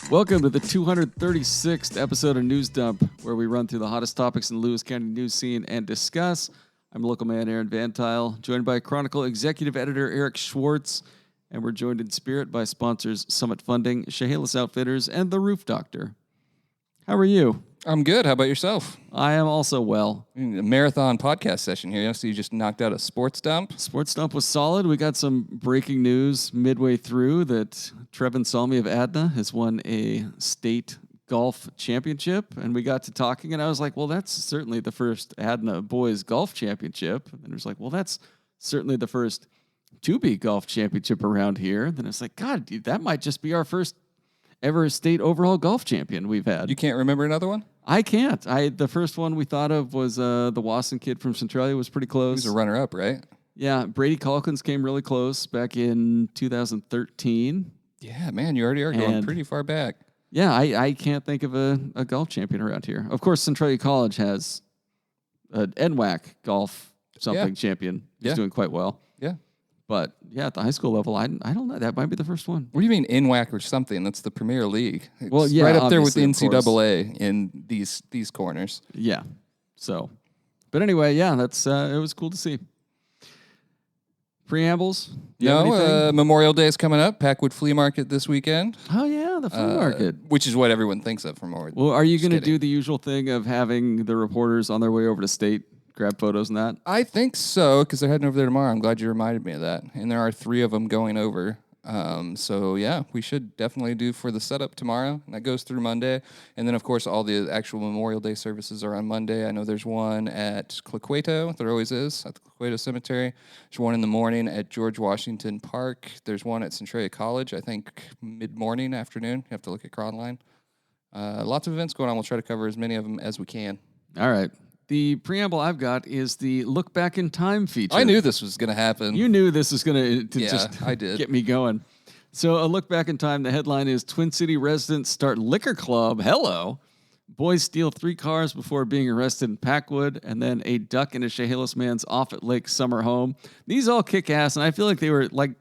Welcome to the 236th episode of News Dump, where we run through the hottest topics in the Lewis County news scene and discuss. I'm local man Aaron VanTuyl, joined by Chronicle executive editor Eric Schwartz, and we're joined in spirit by sponsors Summit Funding, Chehalis Outfitters, and The Roof Doctor. How are you? I'm good. How about yourself? I am also well. A marathon podcast session here. So you just knocked out a sports dump? Sports Dump was solid. We got some breaking news midway through that Trevin Salmi of Adna has won a state golf championship, and we got to talking, and I was like, well, that's certainly the first Adna boys golf championship. And it was like, well, that's certainly the first 2B golf championship around here. And then it's like, God, dude, that might just be our first ever state overall golf champion we've had. You can't remember another one? I can't. The first one we thought of was the Wasson kid from Centralia was pretty close. He was a runner-up, right? Yeah, Brady Calkins came really close back in 2013. Yeah, man, you already are going pretty far back. Yeah, I can't think of a golf champion around here. Of course, Centralia College has an NWAC golf champion who's doing quite well. Yeah. But, yeah, at the high school level, I don't know. That might be the first one. What do you mean NWAC or something? That's the Premier League. It's well, yeah, right up there with the NCAA in these corners. Yeah. So, but anyway, yeah, that's it was cool to see. Preambles? Memorial Day is coming up. Packwood Flea Market this weekend. Oh, yeah, the flea market. Which is what everyone thinks of for Memorial Day. Well, are you going to do the usual thing of having the reporters on their way over to state grab photos and that? I think so, because they're heading over there tomorrow. I'm glad you reminded me of that. And there are 3 of them going over. So, yeah, we should definitely do for the setup tomorrow. And that goes through Monday. And then, of course, all the actual Memorial Day services are on Monday. I know there's one at Clequeto. There always is, at the Clequeto Cemetery. There's one in the morning at George Washington Park. There's one at Centralia College, I think mid-morning, afternoon. You have to look at Cronline. Lots of events going on. We'll try to cover as many of them as we can. All right. The preamble I've got is the Look Back in Time feature. I knew this was going to happen. You knew this was going to I did. Get me going. So a look back in time, the headline is Twin City residents start liquor club. Hello. Boys steal 3 cars before being arrested in Packwood, and then a duck in a Chehalis man's off-at-lake summer home. These all kick ass, and I feel like they were like,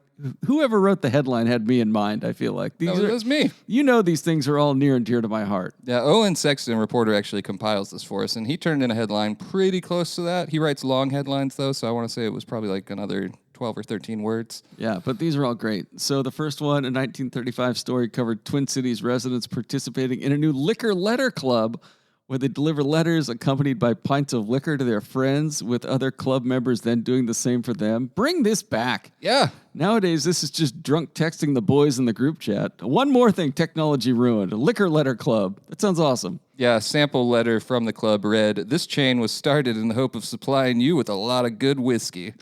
whoever wrote the headline had me in mind, I feel like. That was me. You know these things are all near and dear to my heart. Yeah, Owen Sexton, reporter, actually compiles this for us, and he turned in a headline pretty close to that. He writes long headlines, though, so I want to say it was probably like another 12 or 13 words. Yeah, but these are all great. So the first one, a 1935 story, covered Twin Cities residents participating in a new liquor letter club where they deliver letters accompanied by pints of liquor to their friends, with other club members then doing the same for them. Bring this back. Yeah. Nowadays, this is just drunk texting the boys in the group chat. One more thing technology ruined, a liquor letter club. That sounds awesome. Yeah, a sample letter from the club read, "This chain was started in the hope of supplying you with a lot of good whiskey."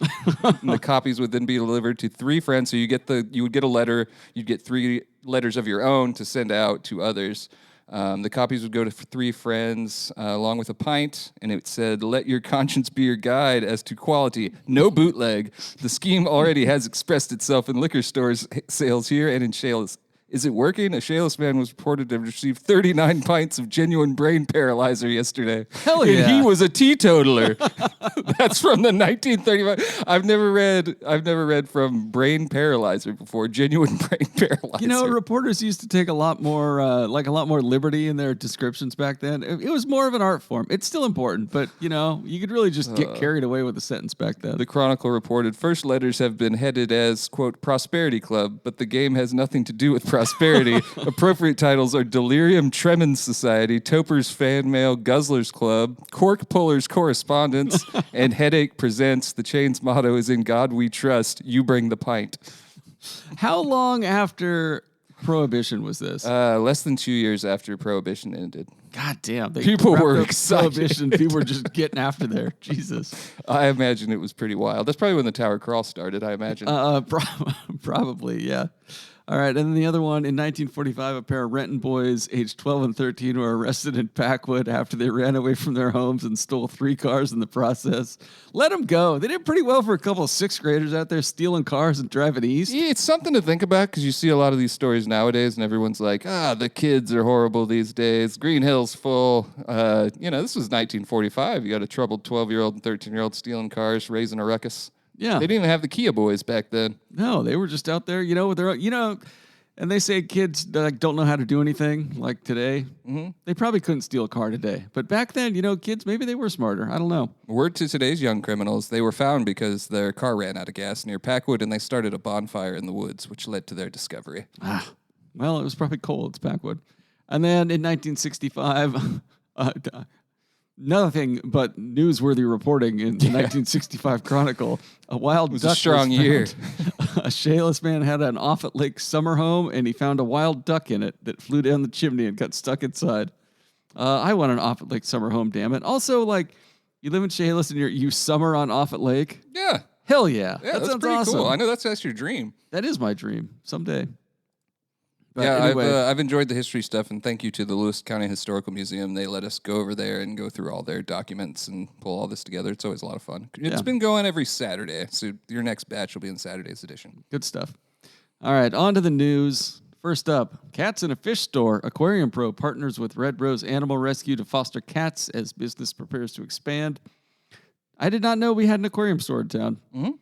And the copies would then be delivered to 3 friends. So you would get a letter, you'd get 3 letters of your own to send out to others. The copies would go to 3 friends along with a pint, and it said, "Let your conscience be your guide as to quality. No bootleg. The scheme already has expressed itself in liquor stores sales here and in Chehalis. Is it working? A Chehalis man was reported to have received 39 pints of genuine brain paralyzer yesterday. Hell yeah. And he was a teetotaler." That's from the 1935. I've never read from brain paralyzer before. Genuine brain paralyzer. You know, reporters used to take a lot more liberty in their descriptions back then. It was more of an art form. It's still important, but you know, you could really just get carried away with a sentence back then. The Chronicle reported first letters have been headed as, quote, Prosperity Club, but the game has nothing to do with prosperity. Appropriate titles are Delirium Tremens Society, Toper's Fan Mail, Guzzlers Club, Cork Pullers Correspondence, and Headache Presents. The chain's motto is "In God We Trust, You Bring the Pint." How long after Prohibition was this? Less than 2 years after Prohibition ended. God damn. People were excited. Prohibition. People were just getting after there. Jesus. I imagine it was pretty wild. That's probably when the Tower Crawl started, I imagine. Probably, yeah. All right, and then the other one, in 1945, a pair of Renton boys aged 12 and 13 were arrested in Packwood after they ran away from their homes and stole 3 cars in the process. Let them go. They did pretty well for a couple of 6th graders out there stealing cars and driving east. Yeah, it's something to think about because you see a lot of these stories nowadays and everyone's like, the kids are horrible these days. Green Hill's full. This was 1945. You got a troubled 12-year-old and 13-year-old stealing cars, raising a ruckus. Yeah. They didn't even have the Kia boys back then. No, they were just out there, with their own, And they say kids like don't know how to do anything like today. Mm-hmm. They probably couldn't steal a car today. But back then, kids, maybe they were smarter. I don't know. Word to today's young criminals, they were found because their car ran out of gas near Packwood, and they started a bonfire in the woods, which led to their discovery. Well, it was probably cold. It's Packwood. And then in 1965, nothing but newsworthy reporting in the 1965 Chronicle. A wild duck was a strong year. A Shayless man had an Offutt Lake summer home, and he found a wild duck in it that flew down the chimney and got stuck inside. I want an Offutt Lake summer home, damn it. Also, like, you live in Shayless and you summer on Offutt Lake? Yeah. Hell yeah. Yeah, that that's sounds pretty awesome. cool. I know that's your dream. That is my dream someday. But yeah, anyway. I've enjoyed the history stuff, and thank you to the Lewis County Historical Museum. They let us go over there and go through all their documents and pull all this together. It's always a lot of fun. It's been going every Saturday, so your next batch will be in Saturday's edition. Good stuff. All right, on to the news. First up, cats in a fish store. Aquarium Pro partners with Red Rose Animal Rescue to foster cats as business prepares to expand. I did not know we had an aquarium store in town. Mm-hmm.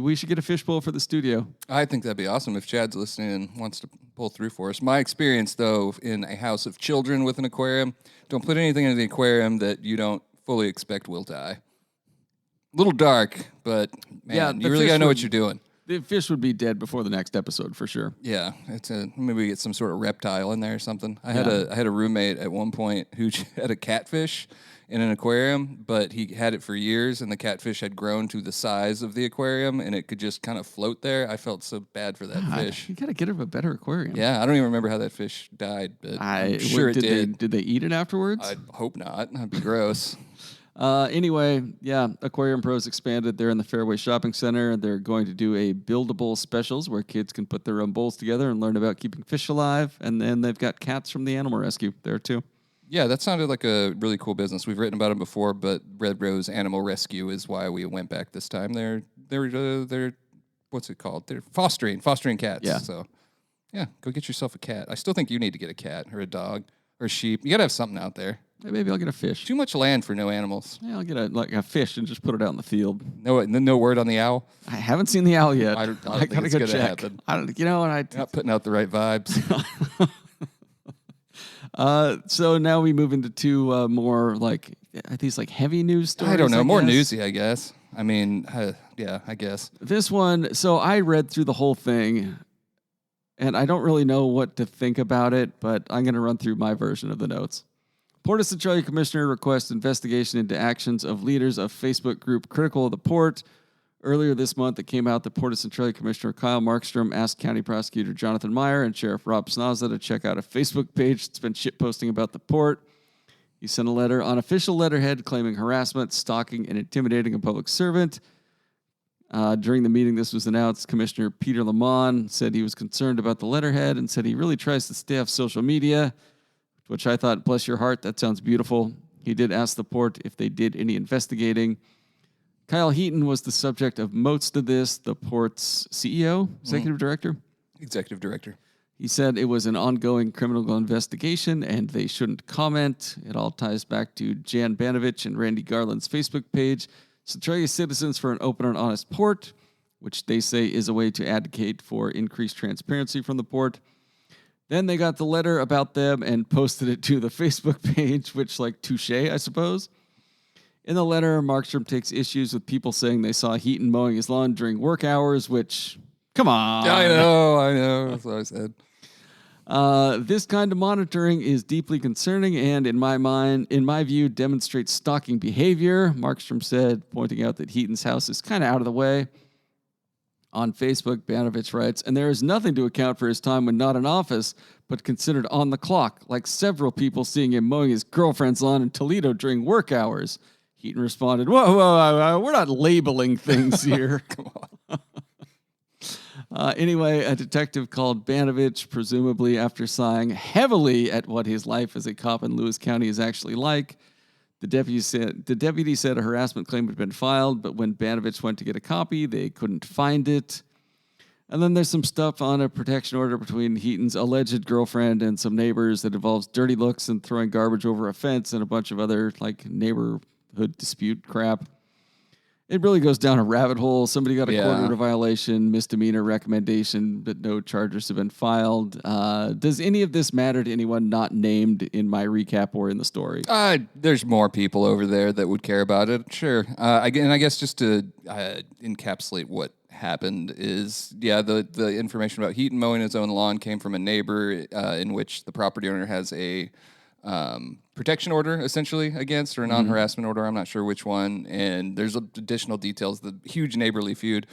We should get a fishbowl for the studio. I think that'd be awesome if Chad's listening and wants to pull through for us. My experience, though, in a house of children with an aquarium, don't put anything in the aquarium that you don't fully expect will die. A little dark, but, man, you really got to know what you're doing. The fish would be dead before the next episode, for sure. Yeah, maybe we get some sort of reptile in there or something. I had a roommate at one point who had a catfish in an aquarium, but he had it for years, and the catfish had grown to the size of the aquarium, and it could just kind of float there. I felt so bad for that fish. You got to get him a better aquarium. Yeah, I don't even remember how that fish died, but I'm sure it did. Did they eat it afterwards? I hope not. That'd be gross. Anyway, Aquarium Pros expanded. They're in the Fairway Shopping Center. They're going to do a buildable specials where kids can put their own bowls together and learn about keeping fish alive. And then they've got cats from the Animal Rescue there too. Yeah, that sounded like a really cool business. We've written about them before, but Red Rose Animal Rescue is why we went back this time. They're what's it called? They're fostering cats. Yeah. So, yeah, go get yourself a cat. I still think you need to get a cat or a dog or a sheep. You gotta have something out there. Maybe I'll get a fish. Too much land for no animals. Yeah, I'll get a fish and just put it out in the field. No word on the owl. I haven't seen the owl yet. I don't I think gotta it's go gonna check. happen. Not putting out the right vibes. So now we move into two more are these heavy news stories? I don't know. More newsy, I guess. I mean, yeah, I guess. This one, so I read through the whole thing, and I don't really know what to think about it, but I'm going to run through my version of the notes. Port of Centralia Commissioner requests investigation into actions of leaders of Facebook group critical of the port. Earlier this month, it came out that Port of Centralia Commissioner Kyle Markstrom asked County Prosecutor Jonathan Meyer and Sheriff Rob Snazza to check out a Facebook page that's been shitposting about the port. He sent a letter on official letterhead claiming harassment, stalking, and intimidating a public servant. During the meeting, this was announced. Commissioner Peter Lamont said he was concerned about the letterhead and said he really tries to stay off social media, which I thought, bless your heart, that sounds beautiful. He did ask the port if they did any investigating. Kyle Heaton was the subject of most of this, the port's CEO, executive director. Executive director. He said it was an ongoing criminal investigation and they shouldn't comment. It all ties back to Jan Banovich and Randy Garland's Facebook page, Centralia Citizens for an Open and Honest Port, which they say is a way to advocate for increased transparency from the port. Then they got the letter about them and posted it to the Facebook page, which, touche, I suppose. In the letter, Markstrom takes issues with people saying they saw Heaton mowing his lawn during work hours, which, come on. I know. That's what I said. This kind of monitoring is deeply concerning and, in my view, demonstrates stalking behavior, Markstrom said, pointing out that Heaton's house is kind of out of the way. On Facebook, Banovich writes, and there is nothing to account for his time when not in office, but considered on the clock, like several people seeing him mowing his girlfriend's lawn in Toledo during work hours. Heaton responded, whoa, we're not labeling things here. Come on. Anyway, a detective called Banovich, presumably after sighing heavily at what his life as a cop in Lewis County is actually like. The deputy said a harassment claim had been filed, but when Banovich went to get a copy, they couldn't find it. And then there's some stuff on a protection order between Heaton's alleged girlfriend and some neighbors that involves dirty looks and throwing garbage over a fence and a bunch of other neighborhood dispute crap. It really goes down a rabbit hole. Somebody got a court Yeah. order violation, misdemeanor recommendation, but no charges have been filed. Does any of this matter to anyone not named in my recap or in the story? There's more people over there that would care about it. Sure. I guess just to encapsulate what happened is, the information about Heaton mowing his own lawn came from a neighbor in which the property owner has a protection order, essentially, against, or a non-harassment order. I'm not sure which one. And there's additional details. The huge neighborly feud.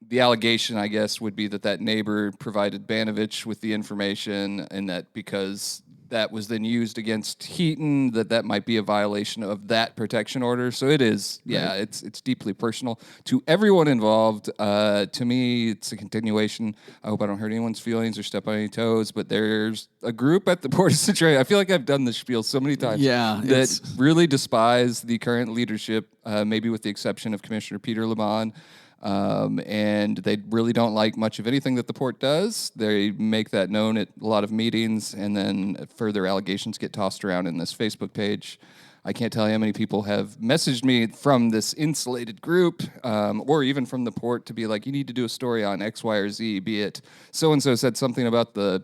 The allegation, I guess, would be that neighbor provided Banovich with the information, and that because that was then used against Heaton, that might be a violation of that protection order. So it is, Right. it's deeply personal to everyone involved. To me, it's a continuation. I hope I don't hurt anyone's feelings or step on any toes, but there's a group at the Board of Centralia. I feel like I've done this spiel so many times. Yeah, that really despise the current leadership, maybe with the exception of Commissioner Peter Lamont. And they really don't like much of anything that the port does. They make that known at a lot of meetings, and then further allegations get tossed around in this Facebook page. I can't tell you how many people have messaged me from this insulated group, or even from the port, to be like, you need to do a story on X, Y, or Z, be it so-and-so said something about the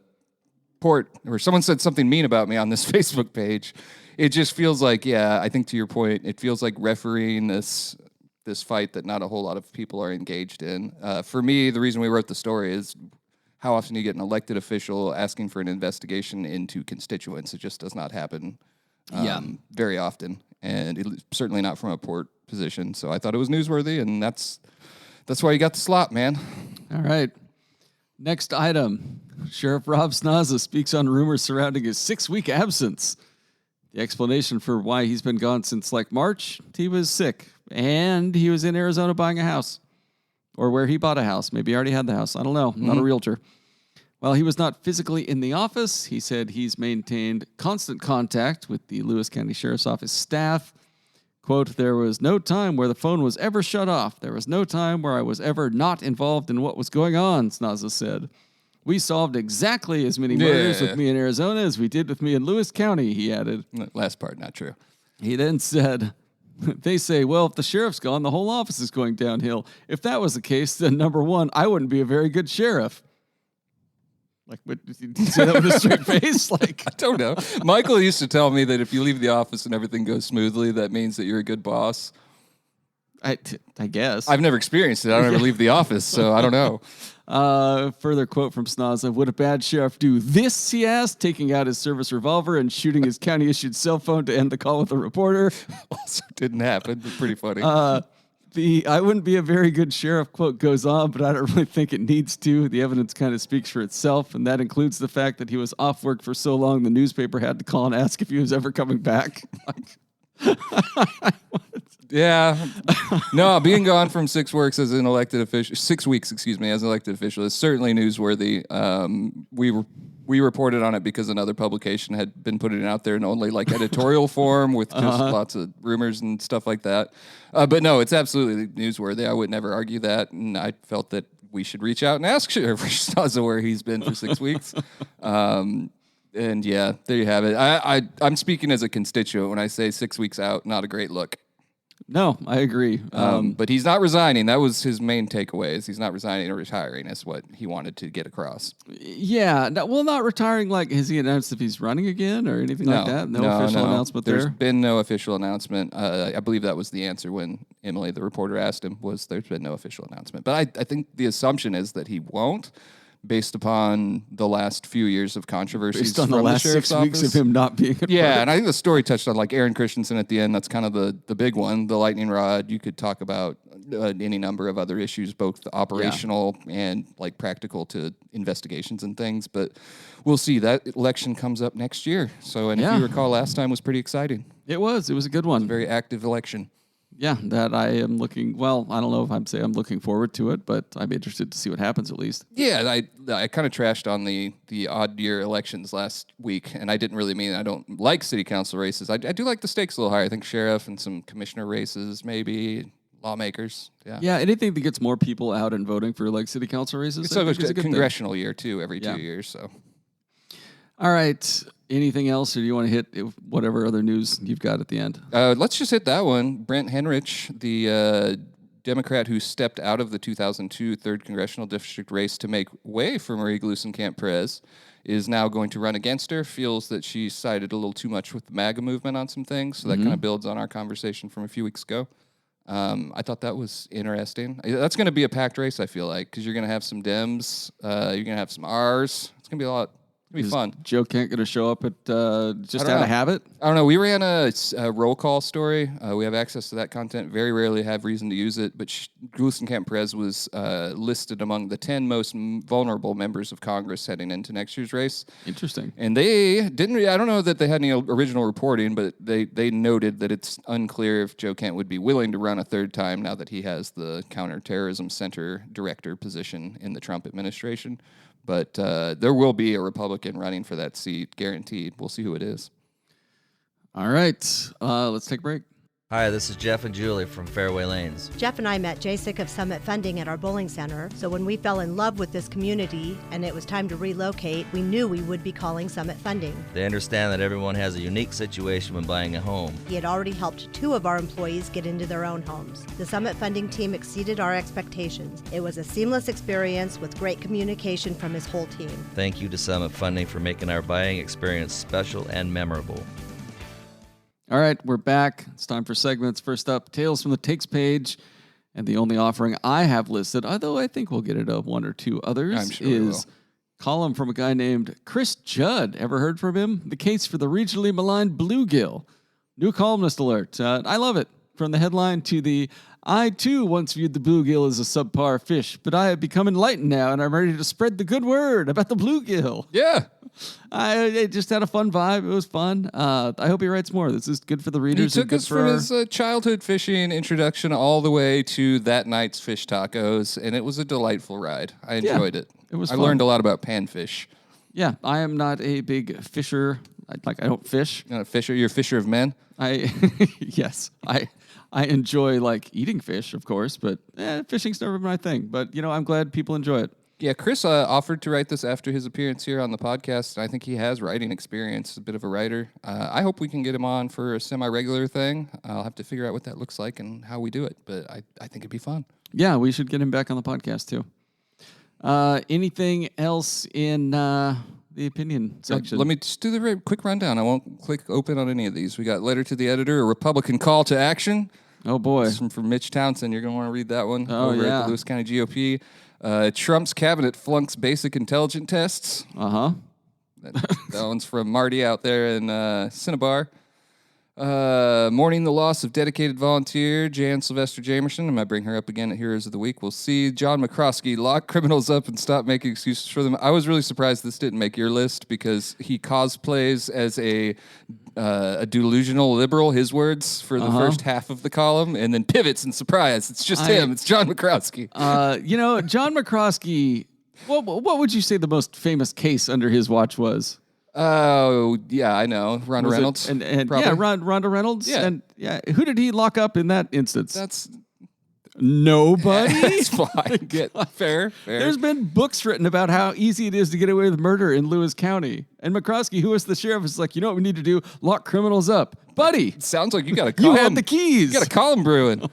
port, or someone said something mean about me on this Facebook page. It just feels like, I think to your point, it feels like refereeing this fight that not a whole lot of people are engaged in. For me, the reason we wrote the story is how often you get an elected official asking for an investigation into constituents. It just does not happen very often, and certainly not from a port position. So I thought it was newsworthy, and that's why you got the slot, man. All right. Next item. Sheriff Rob Snaza speaks on rumors surrounding his 6-week absence. The explanation for why he's been gone since March, he was sick. And he was in Arizona buying a house, or where he bought a house. Maybe he already had the house. I don't know. I'm not a realtor. While he was not physically in the office, he said he's maintained constant contact with the Lewis County Sheriff's Office staff. Quote, there was no time where the phone was ever shut off. There was no time where I was ever not involved in what was going on, Snaza said. We solved exactly as many murders with me in Arizona as we did with me in Lewis County, he added. Last part, not true. He then said, they say, well, if the sheriff's gone, the whole office is going downhill. If that was the case, then number one, I wouldn't be a very good sheriff. Did you say that with a straight face? I don't know. Michael used to tell me that if you leave the office and everything goes smoothly, that means that you're a good boss. I guess. I've never experienced it. I don't ever leave the office, so I don't know. Further quote from Snaza, would a bad sheriff do this, he asked, taking out his service revolver and shooting his county-issued cell phone to end the call with a reporter. Also didn't happen, but pretty funny. The I wouldn't be a very good sheriff quote goes on, but I don't really think it needs to. The evidence kind of speaks for itself, and that includes the fact that he was off work for so long the newspaper had to call and ask if he was ever coming back. Yeah. No, being gone from 6 weeks as an elected official, 6 weeks, as an elected official is certainly newsworthy. We reported on it because another publication had been putting it out there in only editorial form with just lots of rumors and stuff like that. But no, it's absolutely newsworthy. I would never argue that. And I felt that we should reach out and ask Sheriff Snaza where he's been for 6 weeks. And yeah, there you have it. I'm speaking as a constituent when I say 6 weeks out, not a great look. No, I agree. But he's not resigning. That was his main takeaway. Is he's not resigning or retiring. Is what he wanted to get across. Yeah. Not retiring. Has he announced if he's running again or anything like that? No official announcement there? There's been no official announcement. I believe that was the answer when Emily, the reporter, asked him, was there's been no official announcement. But I think the assumption is that he won't, based upon the last few years of controversies. Based on the last 6 weeks of him not being and I think the story touched on Aaron Christensen at the end. That's kind of the big one, the lightning rod. You could talk about any number of other issues, both operational and practical to investigations and things. But we'll see. That election comes up next year. So, and if you recall, last time was pretty exciting. It was. It was a good one. It was a very active election. Yeah, that I am looking. Well, I don't know if I'm saying I'm looking forward to it, but I'm interested to see what happens at least. Yeah, I kind of trashed on the odd year elections last week, and I didn't really mean I don't like city council races. I do like the stakes a little higher. I think sheriff and some commissioner races, maybe lawmakers. Yeah, anything that gets more people out and voting for city council races. It's a congressional year too, every 2 years. So. All right. Anything else, or do you want to hit whatever other news you've got at the end? Let's just hit that one. Brent Henrich, the Democrat who stepped out of the 2002 3rd Congressional District race to make way for Marie Gluesenkamp-Perez, is now going to run against her, feels that she sided a little too much with the MAGA movement on some things, so that kind of builds on our conversation from a few weeks ago. I thought that was interesting. That's going to be a packed race, I feel like, because you're going to have some Dems, you're going to have some Rs. It's going to be a lot. It'll be fun. Joe Kent going to show up at just out of habit? I don't know. We ran a roll call story. We have access to that content. Very rarely have reason to use it. But Gluesenkamp-Perez was listed among the 10 most vulnerable members of Congress heading into next year's race. Interesting. And they didn't. I don't know that they had any original reporting, but they noted that it's unclear if Joe Kent would be willing to run a third time now that he has the Counterterrorism Center director position in the Trump administration. But there will be a Republican running for that seat, guaranteed. We'll see who it is. All right. Let's take a break. Hi, this is Jeff and Julie from Fairway Lanes. Jeff and I met JSIC of Summit Funding at our bowling center, so when we fell in love with this community and it was time to relocate, we knew we would be calling Summit Funding. They understand that everyone has a unique situation when buying a home. He had already helped 2 of our employees get into their own homes. The Summit Funding team exceeded our expectations. It was a seamless experience with great communication from his whole team. Thank you to Summit Funding for making our buying experience special and memorable. All right, we're back. It's time for segments. First up, Tales from the Takes page. And the only offering I have listed, although I think we'll get it of 1 or 2 others, I'm sure we is column from a guy named Chris Judd. Ever heard from him? The case for the regionally maligned bluegill. New columnist alert. I love it. From the headline to the, I too once viewed the bluegill as a subpar fish, but I have become enlightened now and I'm ready to spread the good word about the bluegill. Yeah. It just had a fun vibe. It was fun. I hope he writes more. This is good for the readers. He took us from his childhood fishing introduction all the way to that night's fish tacos, and it was a delightful ride. I enjoyed it. It was I fun. learned a lot about panfish. Yeah, I am not a big fisher. I don't fish. You're not a fisher. You're a fisher of men. Yes, I enjoy like eating fish, of course, but fishing's never been my thing. But I'm glad people enjoy it. Yeah, Chris offered to write this after his appearance here on the podcast, and I think he has writing experience, a bit of a writer. I hope we can get him on for a semi-regular thing. I'll have to figure out what that looks like and how we do it, but I think it'd be fun. Yeah, we should get him back on the podcast, too. Anything else in the opinion section? Let me just do the quick rundown. I won't click open on any of these. We got letter to the editor, a Republican call to action. Oh, boy. This is from Mitch Townsend. You're going to want to read that one over at the Lewis County GOP. Trump's cabinet flunks basic intelligence tests. Uh-huh. That one's from Marty out there in Cinnabar. Mourning the loss of dedicated volunteer Jan Sylvester Jamerson. I might bring her up again at Heroes of the Week. We'll see. John McCroskey, lock criminals up and stop making excuses for them. I was really surprised this didn't make your list because he cosplays as a delusional liberal, his words, for the first half of the column, and then pivots and surprise. It's just him. It's John McCroskey. John McCroskey, what would you say the most famous case under his watch was? Oh, yeah, I know. Rhonda Reynolds. Rhonda Reynolds? Yeah. And who did he lock up in that instance? That's nobody? That's fine. Fair. There's been books written about how easy it is to get away with murder in Lewis County. And McCroskey, who was the sheriff, is like, you know what we need to do? Lock criminals up. Buddy. Sounds like you got a column. You had the keys. You got a column brewing.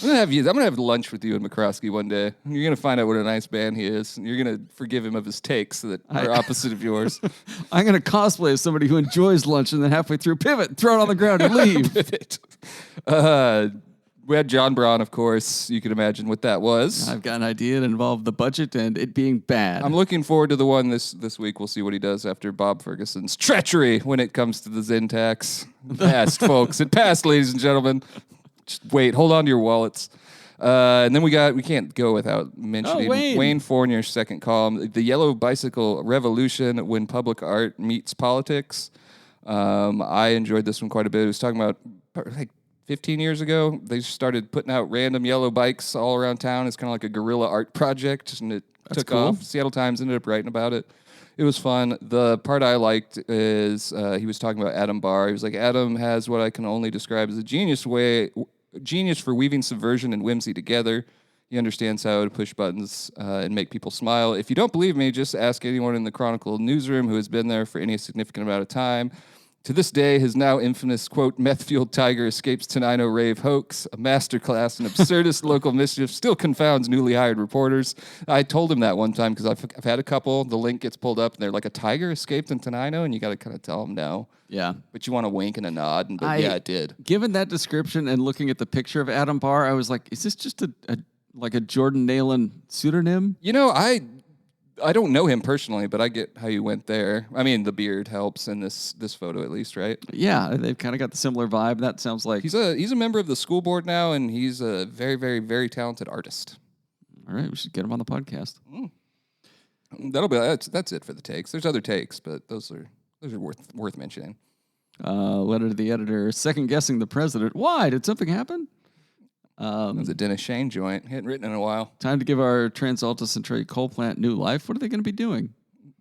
I'm gonna have lunch with you and McCroskey one day. You're gonna find out what a nice man he is, and you're gonna forgive him of his takes that are opposite of yours. I'm gonna cosplay as somebody who enjoys lunch, and then halfway through, pivot, throw it on the ground, and leave. Pivot. We had John Braun, of course. You can imagine what that was. I've got an idea that involved the budget and it being bad. I'm looking forward to the one this week. We'll see what he does after Bob Ferguson's treachery when it comes to the Zen tax. It passed, folks. It passed, ladies and gentlemen. Just wait, hold on to your wallets. And then we can't go without mentioning Wayne Fournier's second column, The Yellow Bicycle Revolution When Public Art Meets Politics. I enjoyed this one quite a bit. It was talking about like 15 years ago, they started putting out random yellow bikes all around town. It's kind of like a guerrilla art project, and it took off. Seattle Times ended up writing about it. It was fun. The part I liked is he was talking about Adam Barr. He was like, Adam has what I can only describe as a genius for weaving subversion and whimsy together. He understands how to push buttons and make people smile. If you don't believe me, just ask anyone in the Chronicle newsroom who has been there for any significant amount of time. To this day, his now infamous, quote, meth-fueled tiger escapes Tenino rave hoax, a masterclass in absurdist local mischief, still confounds newly hired reporters. I told him that one time because I've had a couple. The link gets pulled up, and they're like, a tiger escaped in Tenino? And you got to kind of tell them no. Yeah. But you want to wink and a nod, but yeah, it did. Given that description and looking at the picture of Adam Barr, I was like, is this just a Jordan Nalen pseudonym? You know, I don't know him personally, but I get how you went there. I mean, the beard helps in this photo at least, right? Yeah, they've kind of got the similar vibe. That sounds like... He's a member of the school board now, and he's a very, very, very talented artist. All right, we should get him on the podcast. That's it for the takes. There's other takes, but those are worth mentioning. Letter to the editor, second guessing the president. Why? Did something happen? It was a Dennis Shane joint. Hadn't written in a while. Time to give our TransAlta Centralia coal plant new life. What are they going to be doing?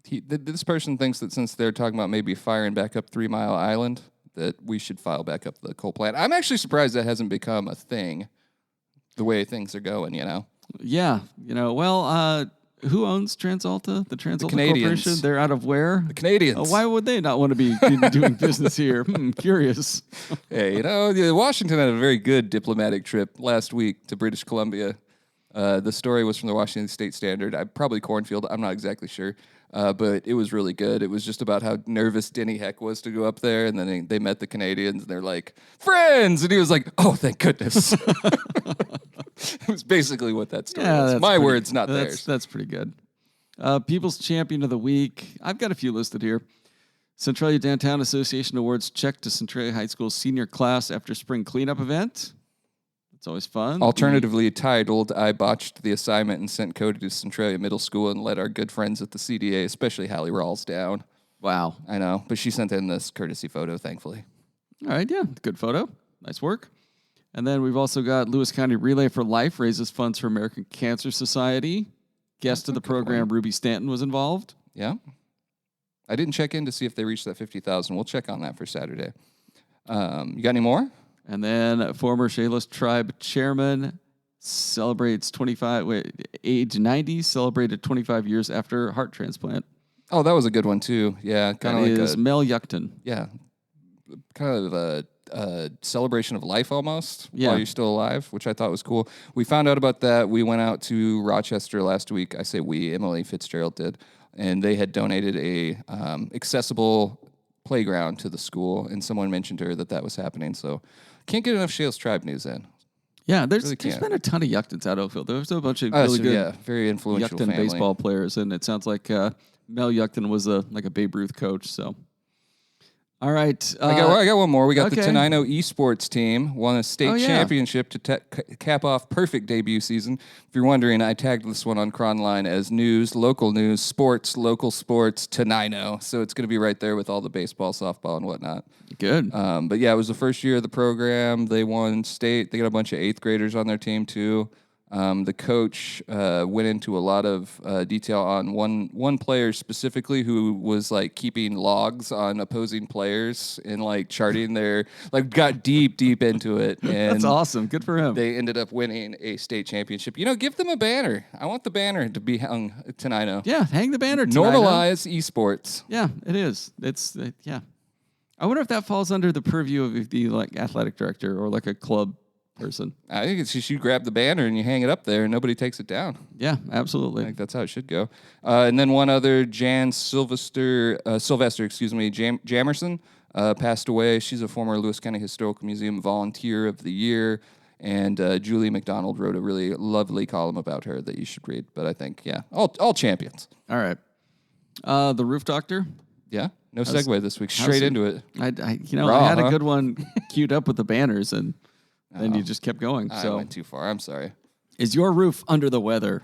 This person thinks that since they're talking about maybe firing back up 3 Mile Island, that we should file back up the coal plant. I'm actually surprised that hasn't become a thing, the way things are going, you know? Yeah. Who owns TransAlta? The TransAlta Canadians. Corporation? They're out of where? The Canadians. Why would they not want to be doing business here? Curious. Hey, Washington had a very good diplomatic trip last week to British Columbia. The story was from the Washington State Standard. Probably Cornfield. I'm not exactly sure. But it was really good. It was just about how nervous Denny Heck was to go up there. And then they met the Canadians, and they're like, friends! And he was like, oh, thank goodness. It was basically what that story was. My words, not theirs. That's pretty good. People's Champion of the Week. I've got a few listed here. Centralia Downtown Association awards check to Centralia High School's senior class after spring cleanup event. It's always fun. Alternatively titled, I botched the assignment and sent Cody to Centralia Middle School and let our good friends at the CDA, especially Hallie Rawls, down. Wow. I know, but she sent in this courtesy photo, thankfully. All right, yeah, good photo. Nice work. And then we've also got Lewis County Relay for Life raises funds for American Cancer Society. Guest of the program, Ruby Stanton, was involved. Yeah. I didn't check in to see if they reached that 50,000. We'll check on that for Saturday. You got any more? And then former Chehalis Tribe chairman celebrates age 90, celebrated 25 years after heart transplant. Oh, that was a good one, too. Yeah. Kind of like Mel Yuckton. Yeah. Kind of a celebration of life almost while you're still alive, which I thought was cool. We found out about that. We went out to Rochester last week. I say we, Emily Fitzgerald did. And they had donated a accessible playground to the school, and someone mentioned to her that was happening. So can't get enough Chehalis Tribe news in. Yeah, there's been a ton of Yucktons out of Oakville. There's a bunch of really good very influential Yuckton family. baseball players, and it sounds like Mel Yuckton was a Babe Ruth coach. So, all right, I got one more. We got the Tenino esports team won a state championship to cap off perfect debut season. If you're wondering, I tagged this one on Cronline as local news, sports, local sports, Tenino. So it's going to be right there with all the baseball, softball, and whatnot. Good. But yeah, it was the first year of the program. They won state. They got a bunch of 8th graders on their team too. The coach went into a lot of detail on one player specifically who was like keeping logs on opposing players and like charting their got deep into it. And that's awesome. Good for him. They ended up winning a state championship. Give them a banner. I want the banner to be hung at Tenino. Yeah, hang the banner. Normalize esports. Yeah, it is. It's yeah. I wonder if that falls under the purview of the athletic director or like a club person. I think it's just you grab the banner and you hang it up there and nobody takes it down. Yeah, absolutely. I think that's how it should go. And then one other, Jan Sylvester, Jamerson, passed away. She's a former Lewis County Historical Museum Volunteer of the Year. And Julie McDonald wrote a really lovely column about her that you should read. But I think, all champions. All right. The Roof Doctor. Yeah. No segue this week. Straight into it. I had a good one queued up with the banners, and then you just kept going. I went too far. I'm sorry. Is your roof under the weather?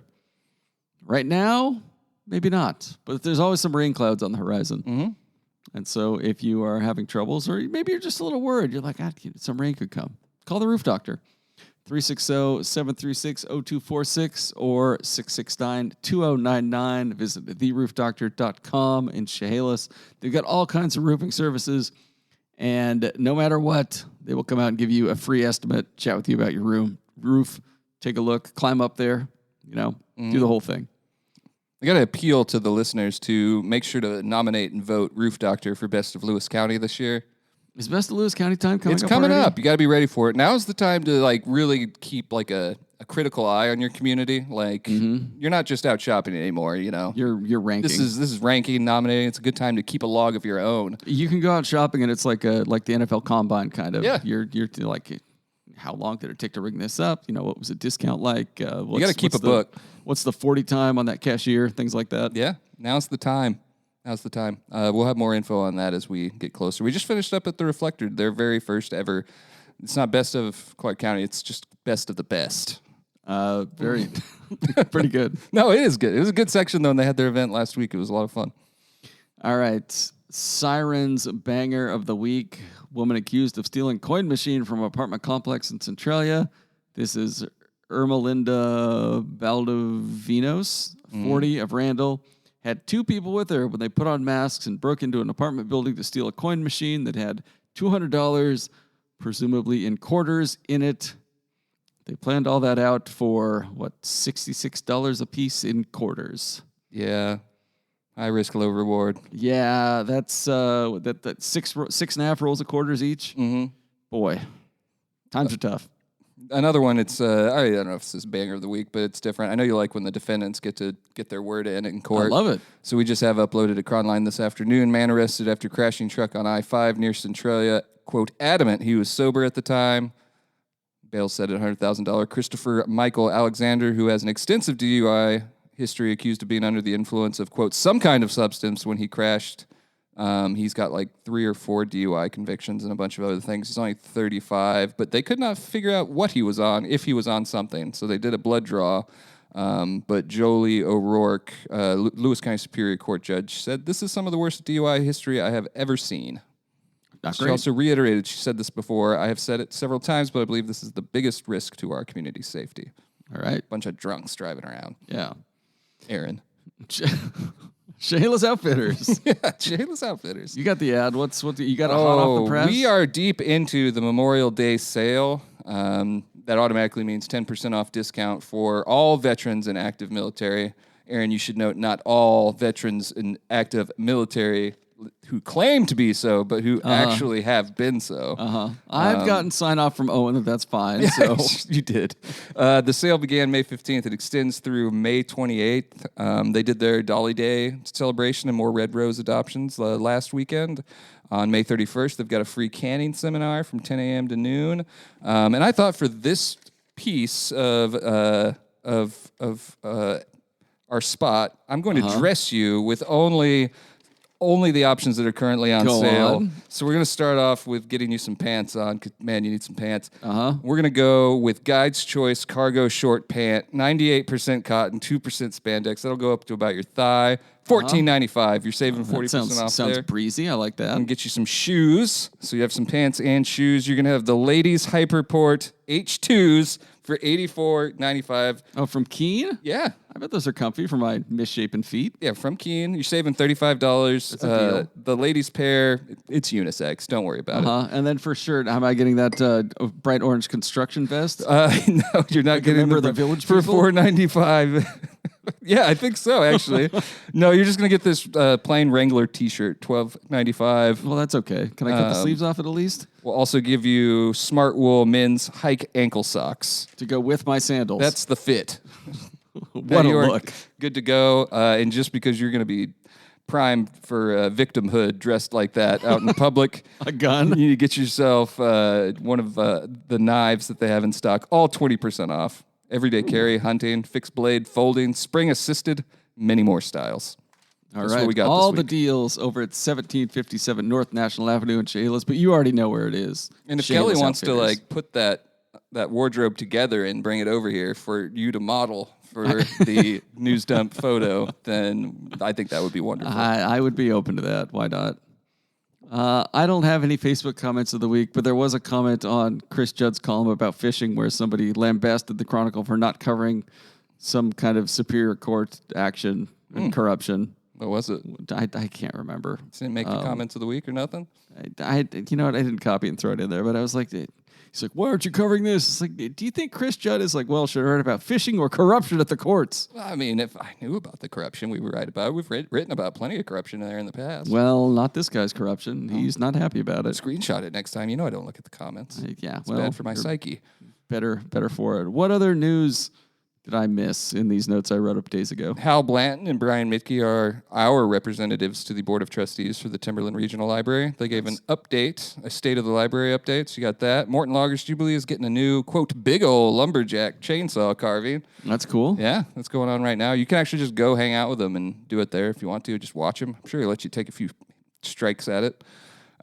Right now, maybe not. But there's always some rain clouds on the horizon. Mm-hmm. And so if you are having troubles, or maybe you're just a little worried, you're like, some rain could come. Call the Roof Doctor. 360-736-0246 or 669-2099. Visit theroofdoctor.com in Chehalis. They've got all kinds of roofing services, and no matter what, they will come out and give you a free estimate, chat with you about your roof, take a look, climb up there, do the whole thing. I got to appeal to the listeners to make sure to nominate and vote Roof Doctor for Best of Lewis County this year. Is Best of Lewis County time coming up? It's coming already? up. You got to be ready for it. Now's the time to like really keep like a critical eye on your community. Like you're not just out shopping anymore. You're ranking. This is ranking, nominating. It's a good time to keep a log of your own. You can go out shopping and it's like the NFL Combine kind of. Yeah. You're like, how long did it take to ring this up? What was a discount like? You got to keep a book. What's the 40 time on that cashier? Things like that. Yeah, now's the time. We'll have more info on that as we get closer. We just finished up at the Reflector, their very first ever. It's not best of Clark County. It's just best of the best. Very, pretty good. No, it is good. It was a good section, though, and they had their event last week. It was a lot of fun. All right. Sirens banger of the week. Woman accused of stealing coin machine from an apartment complex in Centralia. This is Ermelinda Baldovinos, 40, of Randall. Had two people with her when they put on masks and broke into an apartment building to steal a coin machine that had $200, presumably in quarters, in it. They planned all that out for, $66 a piece in quarters. Yeah. High risk, low reward. Yeah, that's that 6.5 rolls of quarters each. Mm-hmm. Boy, times are tough. Another one, it's I don't know if this is banger of the week, but it's different. I know you like when the defendants get to get their word in court. I love it. So we just have uploaded a Cronline this afternoon. Man arrested after crashing truck on I-5 near Centralia. Quote, adamant he was sober at the time. Bail set at $100,000. Christopher Michael Alexander, who has an extensive DUI history, accused of being under the influence of, quote, some kind of substance when he crashed. He's got like 3 or 4 DUI convictions and a bunch of other things. He's only 35, but they could not figure out what he was on, if he was on something. So they did a blood draw. But Jolie O'Rourke, Lewis County Superior Court judge, said, this is some of the worst DUI history I have ever seen. She also reiterated, she said this before, I have said it several times, but I believe this is the biggest risk to our community's safety. All right. Bunch of drunks driving around. Yeah. Aaron. Shayla's Outfitters. Yeah, Shayla's Outfitters. You got the ad. You got it hot off the press? We are deep into the Memorial Day sale. That automatically means 10% off discount for all veterans and active military. Aaron, you should note not all veterans and active military who claim to be so, but who actually have been so. I've gotten sign off from Owen that that's fine. So you did. The sale began May 15th. It extends through May 28th. They did their Dolly Day celebration and more Red Rose adoptions last weekend. On May 31st, they've got a free canning seminar from 10 a.m. to noon. And I thought for this piece of our spot, I'm going to dress you with only the options that are currently on sale. So we're going to start off with getting you some pants on. 'Cause, man, you need some pants. We're going to go with Guide's Choice Cargo Short Pant, 98% cotton, 2% spandex. That'll go up to about your thigh. $14.95. You're saving 40% off sounds there. breezy. I like that. And get you some shoes. So you have some pants and shoes. You're going to have the ladies Hyperport H2s for $84.95. Oh, from Keen? Yeah. I bet those are comfy for my misshapen feet. Yeah, from Keen. You're saving $35. That's a deal. The ladies pair, it's unisex. Don't worry about it. And then for shirt, am I getting that bright orange construction vest? No, you're not getting remember the Village for people? $4.95. Yeah, I think so, actually. No, you're just going to get this plain Wrangler T-shirt, $12.95. Well, that's okay. Can I cut the sleeves off at least? We'll also give you Smart Wool men's hike ankle socks. To go with my sandals. That's the fit. What a you are look. Good to go. And just because you're going to be primed for victimhood dressed like that out in public. A gun? You need to get yourself one of the knives that they have in stock, all 20% off. Everyday carry, hunting, fixed blade, folding, spring assisted, many more styles. All That's right. what we got all this the week. deals over at 1757 North National Avenue in Shayla's, but you already know where it is. And if Shayla's Kelly wants to Outfitters. like put that wardrobe together and bring it over here for you to model for the news dump photo, then I think that would be wonderful. I would be open to that. Why not? I don't have any Facebook comments of the week, but there was a comment on Chris Judd's column about fishing where somebody lambasted the Chronicle for not covering some kind of Superior Court action and corruption. What was it? I can't remember. Didn't make the comments of the week or nothing? You know what? I didn't copy and throw it in there, but I was like, He's like, why aren't you covering this? It's like, do you think Chris Judd is like, well, should I write about fishing or corruption at the courts? I mean, if I knew about the corruption we would write about, we've written about plenty of corruption there in the past. Well, not this guy's corruption. He's not happy about it. Screenshot it next time. You know I don't look at the comments. Yeah, It's bad for my psyche. Better for it. What other news did I miss in these notes I wrote up days ago? Hal Blanton and Brian Mitke are our representatives to the Board of Trustees for the Timberland Regional Library. They gave an update, a state of the library update, so you got that. Morton Loggers Jubilee is getting a new, quote, big ol' lumberjack chainsaw carving. That's cool. Yeah, that's going on right now. You can actually just go hang out with them and do it there if you want to. Just watch them. I'm sure he'll let you take a few strikes at it.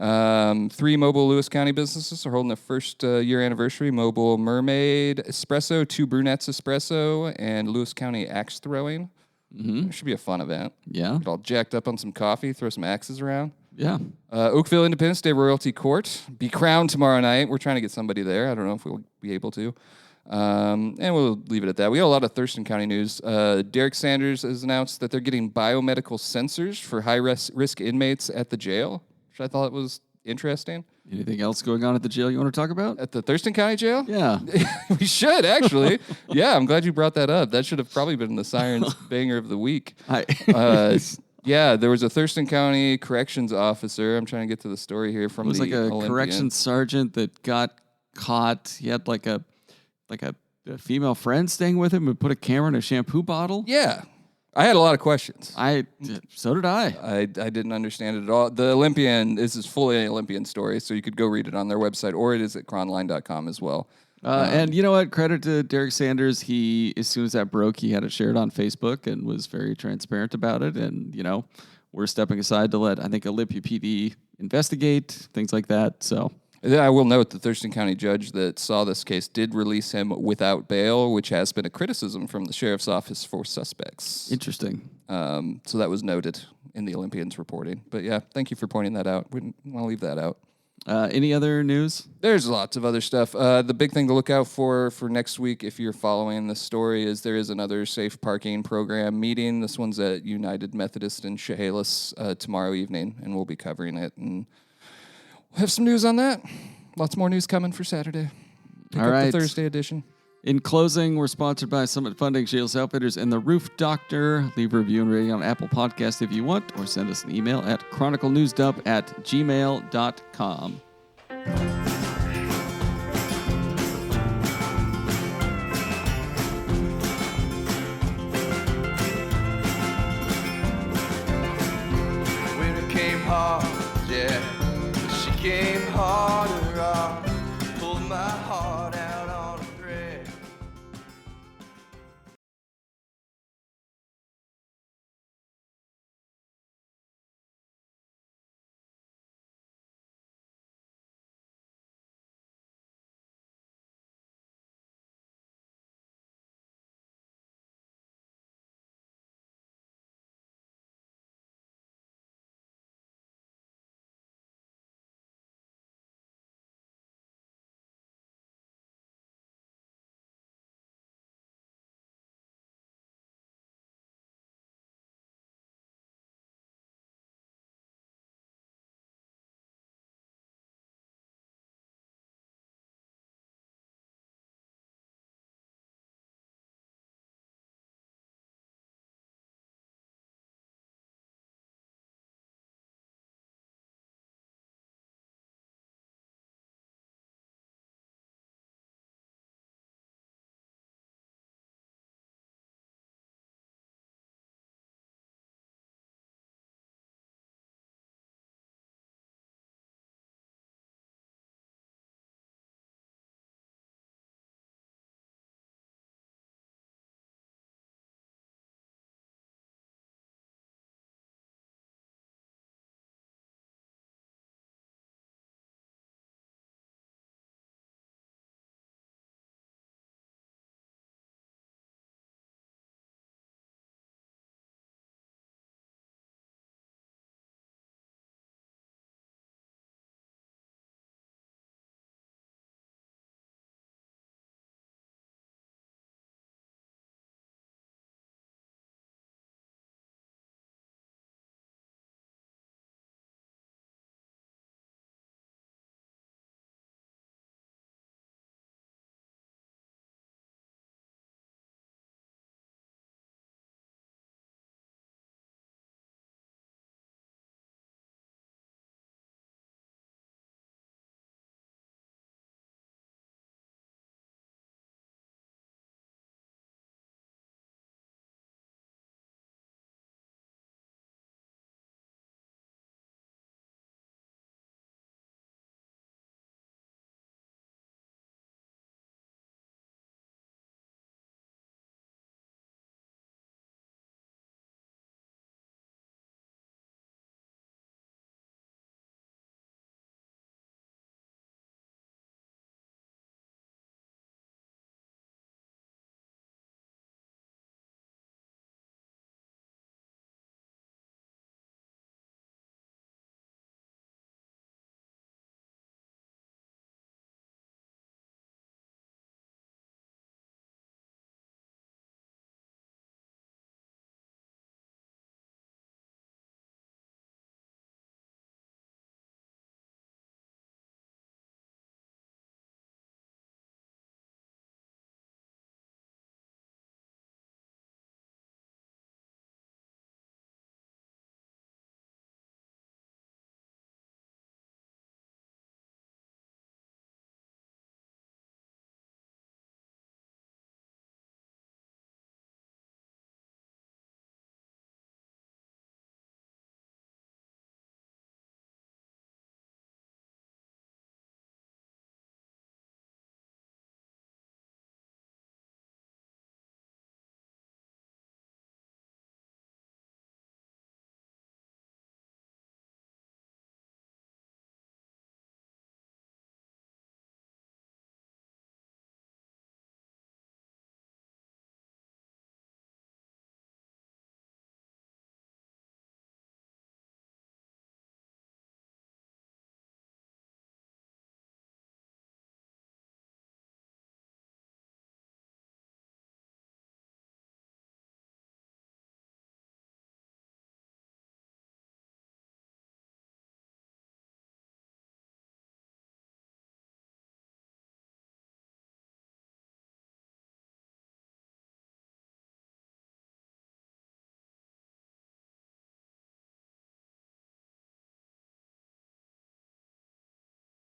3 mobile Lewis County businesses are holding their first year anniversary. Mobile Mermaid Espresso, 2 Brunettes Espresso, and Lewis County Axe Throwing. It should be a fun event. Yeah. Get all jacked up on some coffee, throw some axes around. Yeah. Oakville Independence Day Royalty Court. Be crowned tomorrow night. We're trying to get somebody there. I don't know if we'll be able to. And we'll leave it at that. We got a lot of Thurston County news. Derek Sanders has announced that they're getting biomedical sensors for high-risk inmates at the jail, which I thought was interesting. Anything else going on at the jail you want to talk about? At the Thurston County Jail? Yeah. We should, actually. Yeah, I'm glad you brought that up. That should have probably been the Sirens banger of the week. Yeah, there was a Thurston County corrections officer. I'm trying to get to the story here from it was the like a Olympian. corrections sergeant that got caught. He had like a female friend staying with him and put a camera in a shampoo bottle. Yeah. I had a lot of questions. So did I. I didn't understand it at all. The Olympian, this is fully an Olympian story, so you could go read it on their website, or it is at chronline.com as well. And you know what? Credit to Derek Sanders. He, as soon as that broke, he had it shared on Facebook and was very transparent about it. And, you know, we're stepping aside to let, I think, Olympia PD investigate, things like that. So I will note the Thurston County judge that saw this case did release him without bail, which has been a criticism from the sheriff's office for suspects. Interesting. So that was noted in the Olympians reporting. But yeah, thank you for pointing that out. We didn't want to leave that out. Any other news? There's lots of other stuff. The big thing to look out for next week, if you're following this story, is there is another safe parking program meeting. This one's at United Methodist in Chehalis tomorrow evening, and we'll be covering it. And we'll have some news on that. Lots more news coming for Saturday. Pick All up right. the Thursday edition. In closing, we're sponsored by Summit Funding, Shields Outfitters, and The Roof Doctor. Leave a review and rating on Apple Podcast if you want, or send us an email at chroniclenewsdump@gmail.com.